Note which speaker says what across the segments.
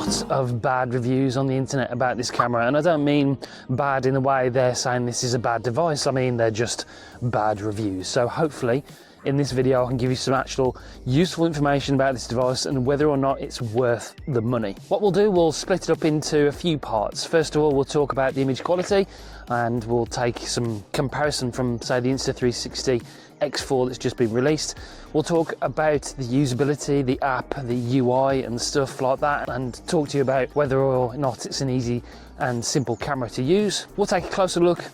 Speaker 1: lot of bad reviews on the internet about this camera, and I don't mean bad in the way they're saying this is a bad device. I mean they're just bad reviews. So hopefully in this video I can give you some actual useful information about this device and whether or not it's worth the money. What we'll do, we'll split it up into a few parts. First of all, we'll talk about the image quality, and we'll take some comparison from, say, the Insta360 X4 that's just been released. We'll talk about the usability, the app, the UI and stuff like that, and talk to you about whether or not it's an easy and simple camera to use. We'll take a closer look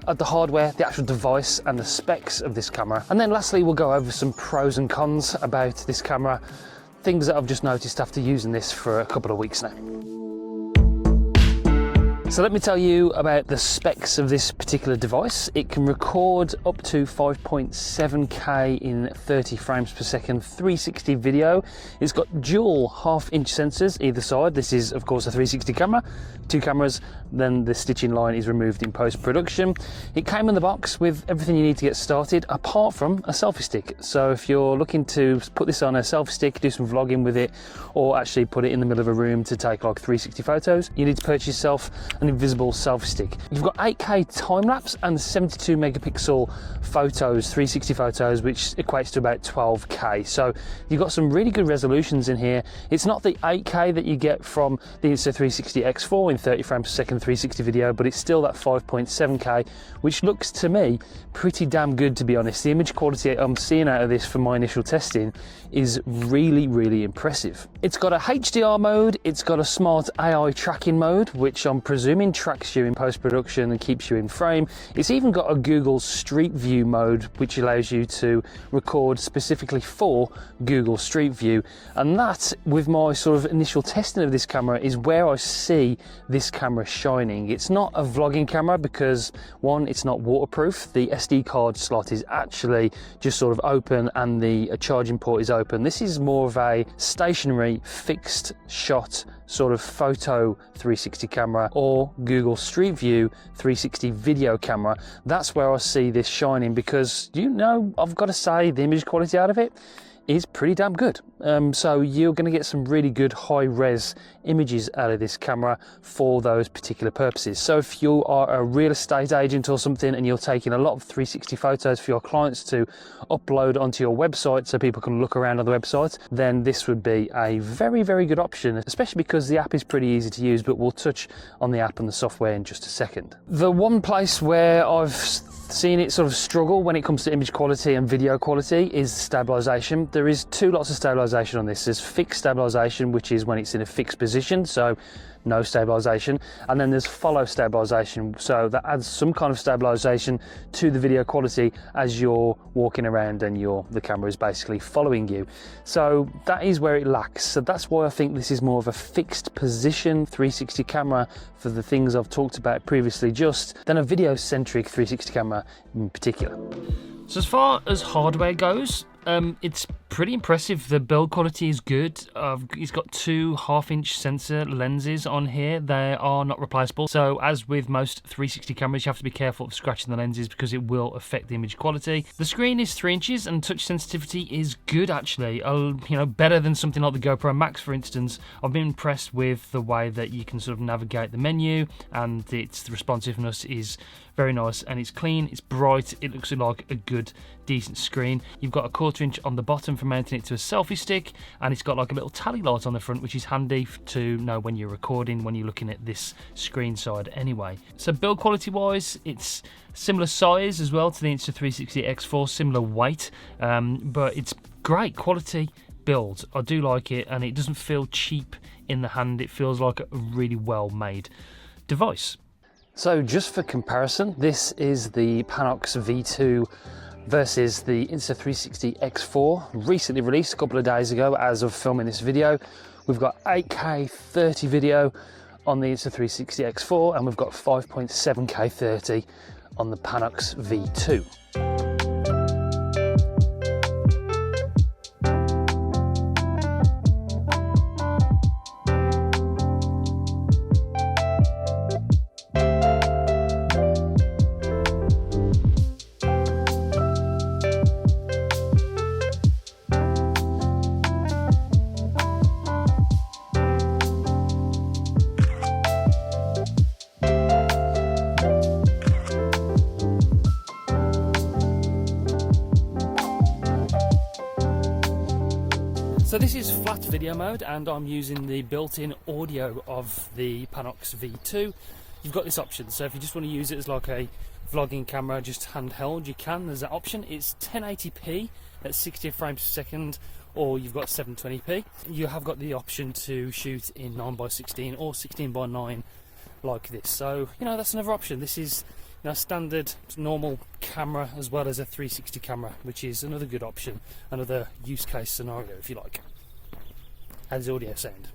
Speaker 1: at the hardware, the actual device and the specs of this camera. And then lastly, we'll go over some pros and cons about this camera, things that I've just noticed after using this for a couple of weeks now. So let me tell you about the specs of this particular device. It can record up to 5.7K in 30 frames per second, 360 video. It's got dual 1/2-inch sensors either side. This is, of course, a 360 camera, 2 cameras, then the stitching line is removed in post-production. It came in the box with everything you need to get started, apart from a selfie stick. So if you're looking to put this on a selfie stick, do some vlogging with it, or actually put it in the middle of a room to take like 360 photos, you need to purchase yourself an invisible selfie stick. You've got 8K time-lapse and 72 megapixel photos, 360 photos, which equates to about 12K. So you've got some really good resolutions in here. It's not the 8K that you get from the Insta360 X4 in 30 frames per second 360 video, but it's still that 5.7K, which looks to me pretty damn good, to be honest. The image quality I'm seeing out of this from my initial testing is really, really impressive. It's got a HDR mode, it's got a smart AI tracking mode, which I'm presuming tracks you in post-production and keeps you in frame. It's even got a Google Street View mode, which allows you to record specifically for Google Street View. And that, with my sort of initial testing of this camera, is where I see this camera shining. It's not a vlogging camera because, one, it's not waterproof. The SD card slot is actually just sort of open and the charging port is open. This is more of a stationary fixed shot sort of photo 360 camera or Google Street View 360 video camera. That's where I see this shining, because, you know, I've got to say the image quality out of it is pretty damn good. So you're going to get some really good high-res images out of this camera for those particular purposes. So if you are a real estate agent or something and you're taking a lot of 360 photos for your clients to upload onto your website so people can look around on the website, then this would be a very, very good option, especially because the app is pretty easy to use, but we'll touch on the app and the software in just a second. The one place where I've seen it sort of struggle when it comes to image quality and video quality is stabilization. There is 2 lots of stabilization on this. There's fixed stabilization, which is when it's in a fixed position, so no stabilization, and then there's follow stabilization, so that adds some kind of stabilization to the video quality as you're walking around and the camera is basically following you. So that is where it lacks. So that's why I think this is more of a fixed position 360 camera for the things I've talked about previously, just than a video centric 360 camera in particular. So as far as hardware goes, it's pretty impressive. The build quality is good. It's got 2 1/2-inch sensor lenses on here. They are not replaceable. So as with most 360 cameras, you have to be careful of scratching the lenses because it will affect the image quality. The screen is 3 inches and touch sensitivity is good, actually. You know, better than something like the GoPro Max, for instance. I've been impressed with the way that you can sort of navigate the menu, and the responsiveness is very nice, and it's clean, it's bright, it looks like a good, decent screen. You've got a 1/4 inch on the bottom for mounting it to a selfie stick, and it's got like a little tally light on the front, which is handy to know when you're recording, when you're looking at this screen side anyway. So build quality wise, it's similar size as well to the Insta360 X4, similar weight, but it's great quality build. I do like it, and it doesn't feel cheap in the hand. It feels like a really well made device. So just for comparison, this is the Panox V2 versus the Insta360 X4, recently released a couple of days ago as of filming this video. We've got 8K 30 video on the Insta360 X4, and we've got 5.7K 30 on the Panox V2. So this is flat video mode, and I'm using the built-in audio of the Panox V2. You've got this option, so if you just want to use it as like a vlogging camera, just handheld, you can. There's that option. It's 1080p at 60 frames per second, or you've got 720p. You have got the option to shoot in 9x16 or 16x9 like this. So, you know, that's another option. This is, you know, standard normal camera as well as a 360 camera, which is another good option, another use case scenario if you like. How does the audio sound?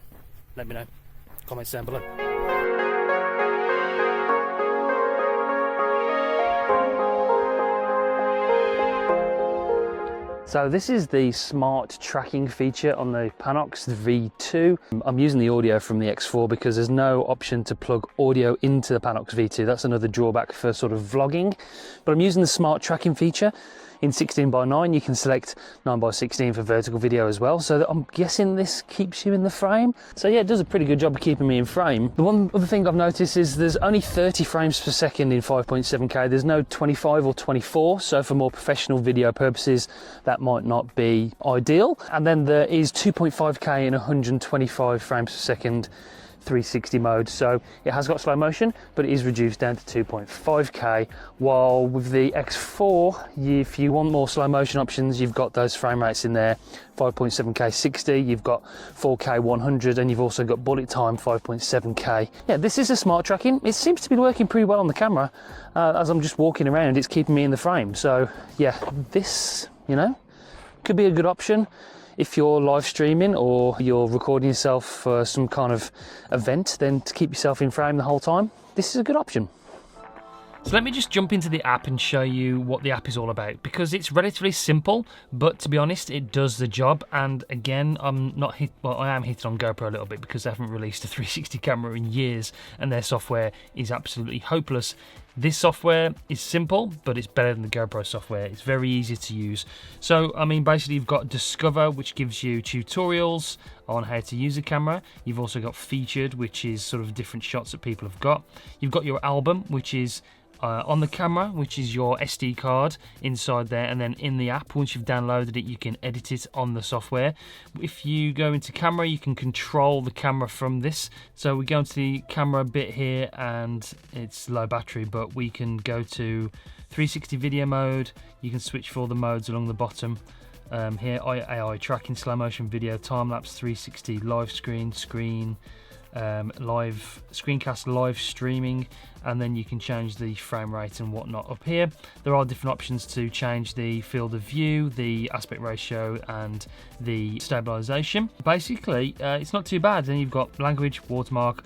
Speaker 1: Let me know. Comments down below. So this is the smart tracking feature on the Panox V2. I'm using the audio from the X4 because there's no option to plug audio into the Panox V2. That's another drawback for sort of vlogging. But I'm using the smart tracking feature. In 16x9 you can select 9x16 for vertical video as well, so I'm guessing this keeps you in the frame. So yeah, it does a pretty good job of keeping me in frame. The one other thing I've noticed is there's only 30 frames per second in 5.7K. There's no 25 or 24, so for more professional video purposes that might not be ideal. And then there is 2.5K in 125 frames per second 360 mode, so it has got slow motion, but it is reduced down to 2.5K, while with the X4, if you want more slow motion options, you've got those frame rates in there. 5.7K 60, you've got 4K 100, and you've also got bullet time 5.7K. Yeah, this is a smart tracking. It seems to be working pretty well on the camera. As I'm just walking around, it's keeping me in the frame. So yeah, this, you know, could be a good option. If you're live streaming or you're recording yourself for some kind of event, then to keep yourself in frame the whole time, this is a good option. So let me just jump into the app and show you what the app is all about, because it's relatively simple, but to be honest, it does the job. And again, I am hitting on GoPro a little bit because they haven't released a 360 camera in years and their software is absolutely hopeless. This software is simple, but it's better than the GoPro software. It's very easy to use. So, I mean, basically you've got Discover, which gives you tutorials on how to use a camera. You've also got Featured, which is sort of different shots that people have got. You've got your album, which is on the camera, which is your SD card inside there, and then in the app, once you've downloaded it, you can edit it on the software. If you go into camera, you can control the camera from this. So we go into the camera bit here, and it's low battery, but we can go to 360 video mode. You can switch for all the modes along the bottom. Here, AI tracking, slow motion video, time lapse, 360, live screen, live screencast, live streaming, and then you can change the frame rate and whatnot. Up here there are different options to change the field of view, the aspect ratio, and the stabilization. Basically it's not too bad. Then you've got language, watermark.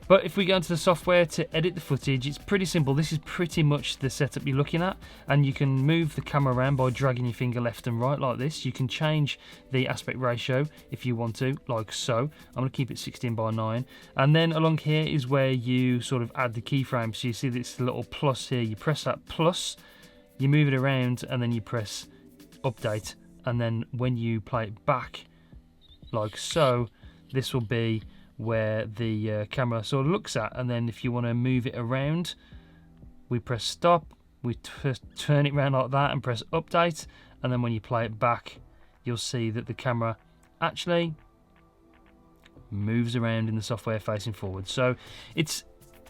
Speaker 1: But if we go into the software to edit the footage, it's pretty simple. This is pretty much the setup you're looking at, and you can move the camera around by dragging your finger left and right like this. You can change the aspect ratio if you want to, like so. I'm going to keep it 16:9, and then along here is where you sort of add the keyframes. So you see this little plus here, you press that plus, you move it around, and then you press update, and then when you play it back like so, this will be where the camera sort of looks at. And then if you want to move it around, we press stop, we turn it around like that and press update, and then when you play it back, you'll see that the camera actually moves around in the software facing forward. So it's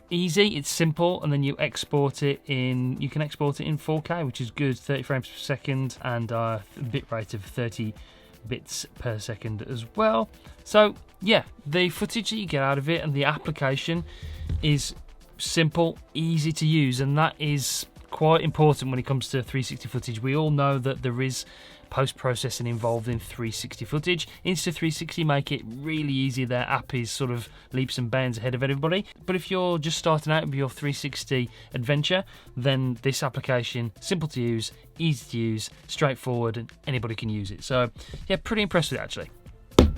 Speaker 1: easy, it's simple, and then you export it in, you can export it in 4K, which is good, 30 frames per second, and a bit rate of 30 bits per second as well. So yeah, the footage that you get out of it and the application is simple, easy to use, and that is quite important when it comes to 360 footage. We all know that there is post-processing involved in 360 footage. Insta360 make it really easy. Their app is sort of leaps and bounds ahead of everybody. But if you're just starting out with your 360 adventure, then this application, simple to use, easy to use, straightforward, and anybody can use it. So yeah, pretty impressed with it actually.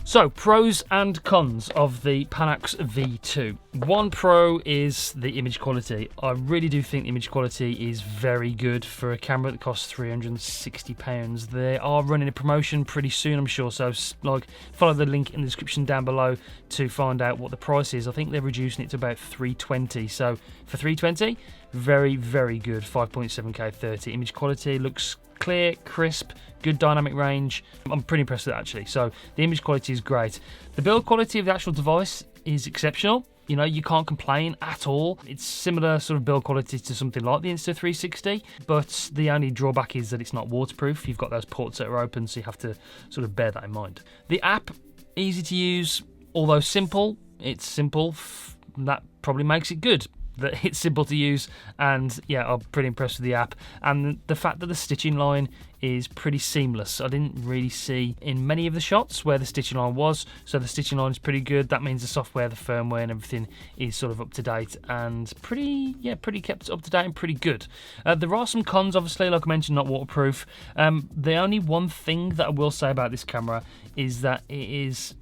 Speaker 1: So, pros and cons of the Panox V2. One pro is the image quality. I really do think the image quality is very good for a camera that costs £360. They are running a promotion pretty soon, I'm sure, so like follow the link in the description down below to find out what the price is. I think they're reducing it to about $320. So for $320, very, very good 5.7K 30. Image quality looks clear, crisp, good dynamic range. I'm pretty impressed with it actually. So the image quality is great. The build quality of the actual device is exceptional. You know, you can't complain at all. It's similar sort of build quality to something like the Insta360, but the only drawback is that it's not waterproof. You've got those ports that are open, so you have to sort of bear that in mind. The app, easy to use, although simple. It's simple. That probably makes it good, that it's simple to use. And yeah, I'm pretty impressed with the app, and the fact that the stitching line is pretty seamless. I didn't really see in many of the shots where the stitching line was, so the stitching line is pretty good. That means the software, the firmware and everything is sort of up to date and pretty kept up to date and pretty good. There are some cons, obviously, like I mentioned, not waterproof. The only one thing that I will say about this camera is that it is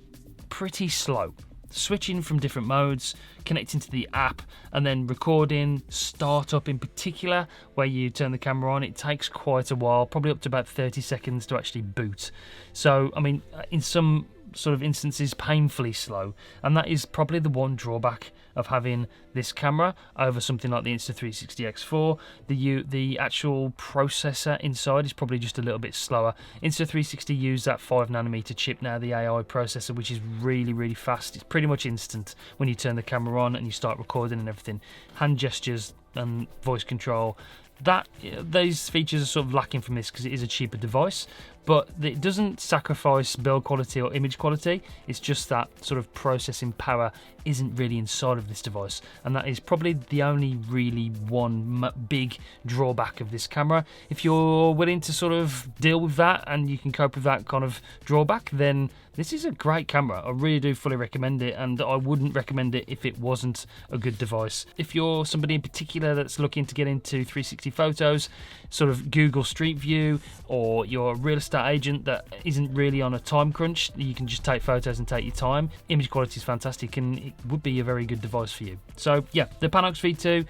Speaker 1: pretty slow. Switching from different modes, connecting to the app, and then recording, startup in particular, where you turn the camera on, it takes quite a while, probably up to about 30 seconds to actually boot. So, I mean, in some sort of instances, painfully slow, and that is probably the one drawback of having this camera over something like the Insta360 X4. The actual processor inside is probably just a little bit slower. Insta360 used that 5nm chip now, the AI processor, which is really fast. It's pretty much instant when you turn the camera on and you start recording and everything. Hand gestures and voice control, those features are sort of lacking from this because it is a cheaper device, but it doesn't sacrifice build quality or image quality. It's just that sort of processing power isn't really inside of this device, and that is probably the only really one big drawback of this camera. If you're willing to sort of deal with that and you can cope with that kind of drawback, then this is a great camera. I really do fully recommend it, and I wouldn't recommend it if it wasn't a good device. If you're somebody in particular that's looking to get into 360 photos, sort of Google Street View, or you're a real estate agent that isn't really on a time crunch, you can just take photos and take your time, image quality is fantastic and it would be a very good device for you. So yeah, the Panox V2,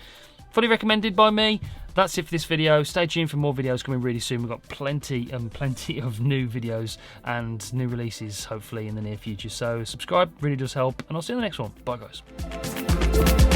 Speaker 1: fully recommended by me. That's it for this video. Stay tuned for more videos coming really soon. We've got plenty of new videos and new releases hopefully in the near future. So subscribe, really does help, and I'll see you in the next one. Bye guys.